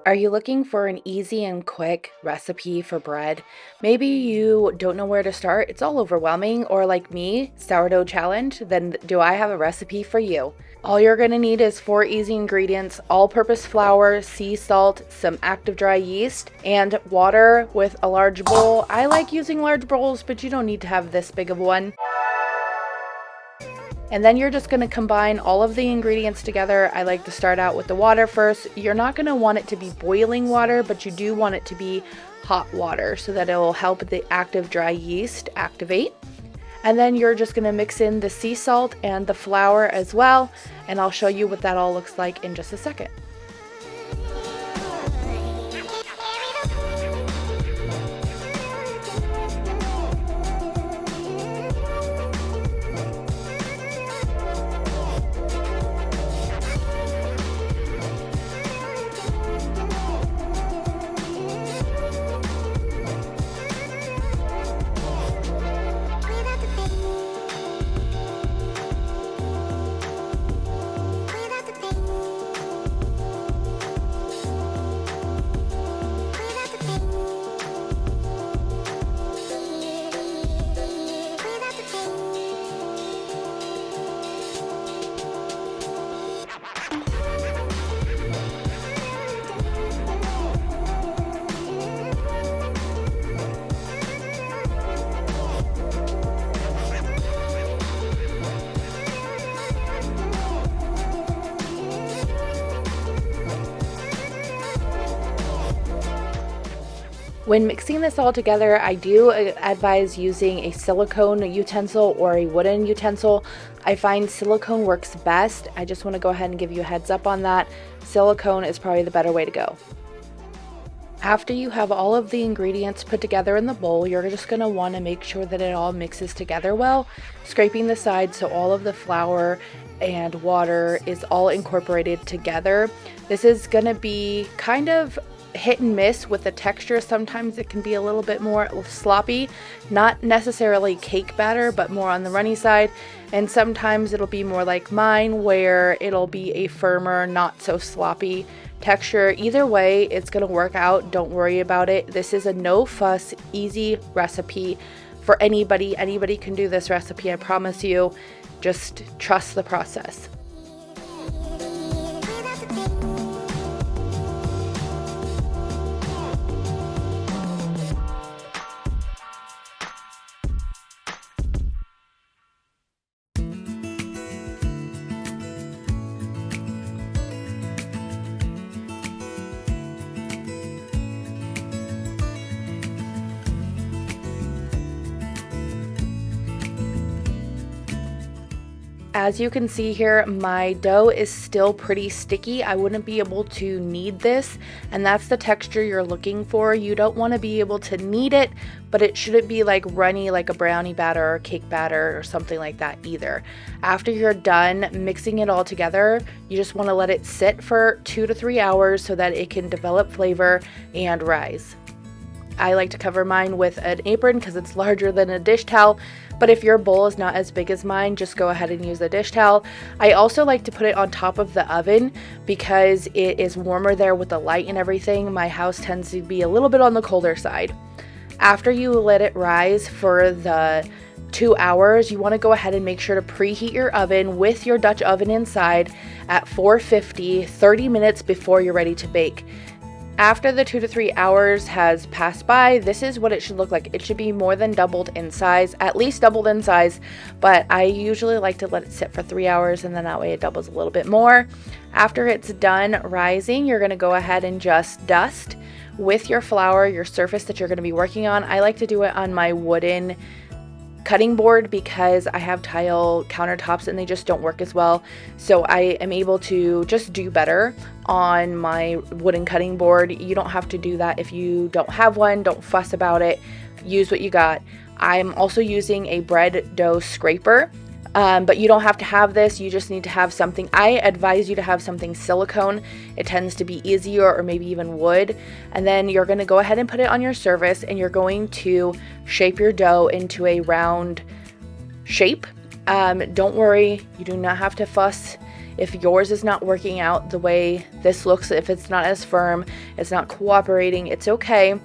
Are you looking for an easy and quick recipe for bread? Maybe you don't know where to start, it's all overwhelming, or like me, sourdough challenge, then do I have a recipe for you. All you're gonna need is 4 easy ingredients: all-purpose flour, sea salt, some active dry yeast, and water with a large bowl. I like using large bowls, but you don't need to have this big of one. And then you're just going to combine all of the ingredients together. I like to start out with the water first. You're not going to want it to be boiling water, but you do want it to be hot water so that it will help the active dry yeast activate. And then you're just going to mix in the sea salt and the flour as well. And I'll show you what that all looks like in just a second. When mixing this all together, I do advise using a silicone utensil or a wooden utensil. I find silicone works best. I just want to go ahead and give you a heads up on that. Silicone is probably the better way to go. After you have all of the ingredients put together in the bowl, you're just going to want to make sure that it all mixes together well, scraping the sides so all of the flour and water is all incorporated together. This is going to be kind of hit and miss with the texture. Sometimes it can be a little bit more sloppy, not necessarily cake batter, but more on the runny side. And sometimes it'll be more like mine, where it'll be a firmer, not so sloppy texture. Either way, it's going to work out. Don't worry about it. This is a no fuss, easy recipe for anybody. Anybody can do this recipe, I promise you. Just trust the process. As you can see here, my dough is still pretty sticky. I wouldn't be able to knead this, and that's the texture you're looking for. You don't want to be able to knead it, but it shouldn't be like runny like a brownie batter or cake batter or something like that either. After you're done mixing it all together, you just want to let it sit for 2 to 3 hours so that it can develop flavor and rise. I like to cover mine with an apron because it's larger than a dish towel, but if your bowl is not as big as mine, just go ahead and use a dish towel. I also like to put it on top of the oven because it is warmer there with the light and everything. My house tends to be a little bit on the colder side. After you let it rise for the 2 hours, you want to go ahead and make sure to preheat your oven with your Dutch oven inside at 450, 30 minutes before you're ready to bake. After the 2 to 3 hours has passed by, this is what it should look like. It should be more than doubled in size, at least doubled in size, but I usually like to let it sit for 3 hours, and then that way it doubles a little bit more. After it's done rising, you're going to go ahead and just dust with your flour, your surface that you're going to be working on. I like to do it on my wooden cutting board because I have tile countertops and they just don't work as well. So I am able to just do better on my wooden cutting board. You don't have to do that if you don't have one. Don't fuss about it. Use what you got. I'm also using a bread dough scraper. But you don't have to have this. You just need to have something. I advise you to have something silicone. It tends to be easier, or maybe even wood. And then you're going to go ahead and put it on your surface, and you're going to shape your dough into a round shape. Don't worry, you do not have to fuss If yours is not working out the way this looks, if it's not as firm, it's not cooperating, it's okay.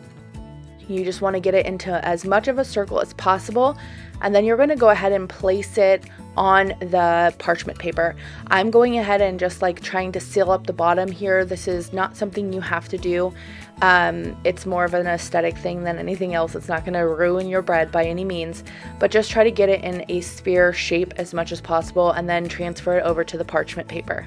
You just want to get it into as much of a circle as possible, and then you're going to go ahead and place it on the parchment paper. I'm going ahead and just like trying to seal up the bottom here. This is not something you have to do. It's more of an aesthetic thing than anything else. It's not going to ruin your bread by any means, but just try to get it in a sphere shape as much as possible and then transfer it over to the parchment paper.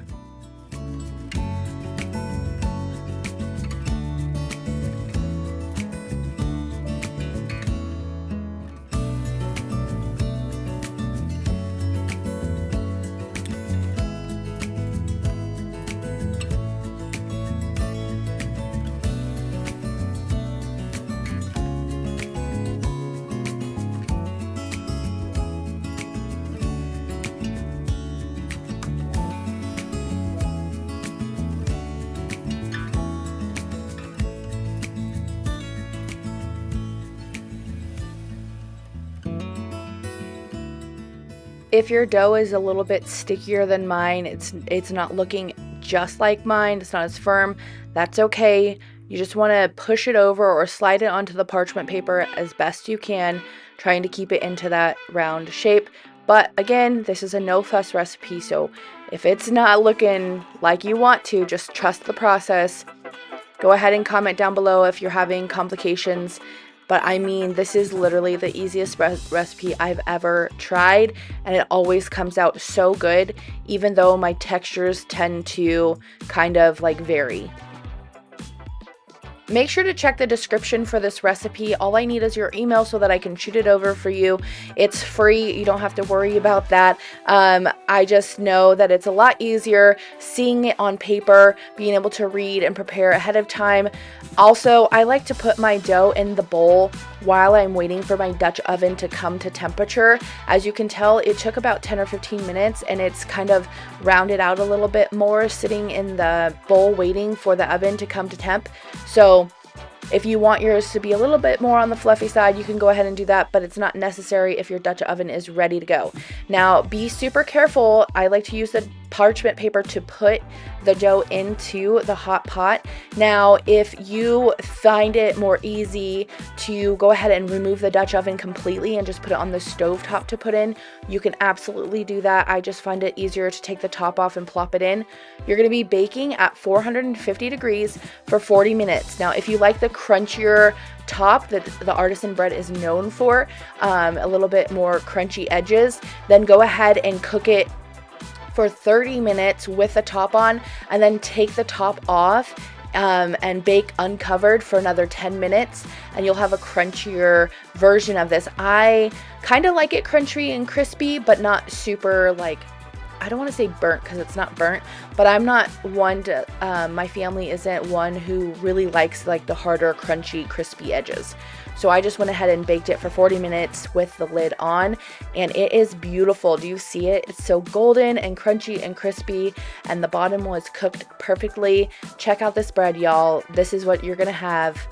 If your dough is a little bit stickier than mine, it's not looking just like mine, it's not as firm, that's okay. You just want to push it over or slide it onto the parchment paper as best you can, trying to keep it into that round shape. But again, this is a no fuss recipe, so if it's not looking like you want to, just trust the process. Go ahead and comment down below if you're having complications. But I mean, this is literally the easiest recipe I've ever tried, and it always comes out so good, even though my textures tend to kind of like vary. Make sure to check the description for this recipe. All I need is your email so that I can shoot it over for you. It's free. You don't have to worry about that. I just know that it's a lot easier seeing it on paper, being able to read and prepare ahead of time. Also, I like to put my dough in the bowl while I'm waiting for my Dutch oven to come to temperature. As you can tell, it took about 10 or 15 minutes, and it's kind of rounded out a little bit more sitting in the bowl waiting for the oven to come to temp. So if you want yours to be a little bit more on the fluffy side, you can go ahead and do that, but it's not necessary if your Dutch oven is ready to go. Now, be super careful. I like to use the parchment paper to put the dough into the hot pot. Now, if you find it more easy to go ahead and remove the Dutch oven completely and just put it on the stove top to put in, you can absolutely do that. I just find it easier to take the top off and plop it in. You're going to be baking at 450 degrees for 40 minutes. Now, if you like the crunchier top that the artisan bread is known for, a little bit more crunchy edges, then go ahead and cook it for 30 minutes with the top on, and then take the top off and bake uncovered for another 10 minutes, and you'll have a crunchier version of this. I kind of like it crunchy and crispy, but not super, like, I don't want to say burnt because it's not burnt, but I'm not one to, my family isn't one who really likes like the harder, crunchy, crispy edges. So I just went ahead and baked it for 40 minutes with the lid on, and it is beautiful. Do you see it? It's so golden and crunchy and crispy, and the bottom was cooked perfectly. Check out this bread, y'all. This is what you're gonna have.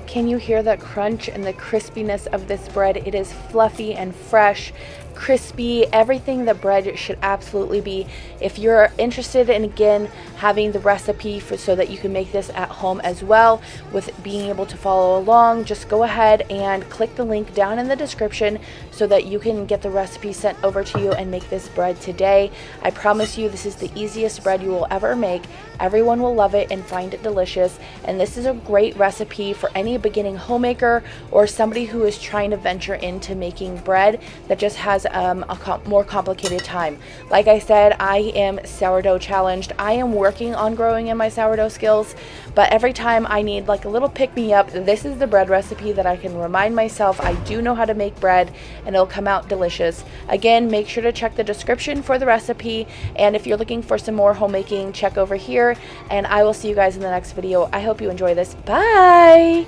Can you hear the crunch and the crispiness of this bread? It is fluffy and fresh, crispy, everything the bread should absolutely be. If you're interested in, again, having the recipe so that you can make this at home as well, with being able to follow along, just go ahead and click the link down in the description so that you can get the recipe sent over to you and make this bread today. I promise you, this is the easiest bread you will ever make. Everyone will love it and find it delicious, and this is a great recipe for any beginning homemaker or somebody who is trying to venture into making bread that just has a more complicated time. Like I said, I am sourdough challenged. I am working on growing in my sourdough skills, but every time I need like a little pick-me-up, this is the bread recipe that I can remind myself I do know how to make bread, and it'll come out delicious. Again, make sure to check the description for the recipe, and if you're looking for some more homemaking, check over here, and I will see you guys in the next video. I hope you enjoy this. Bye!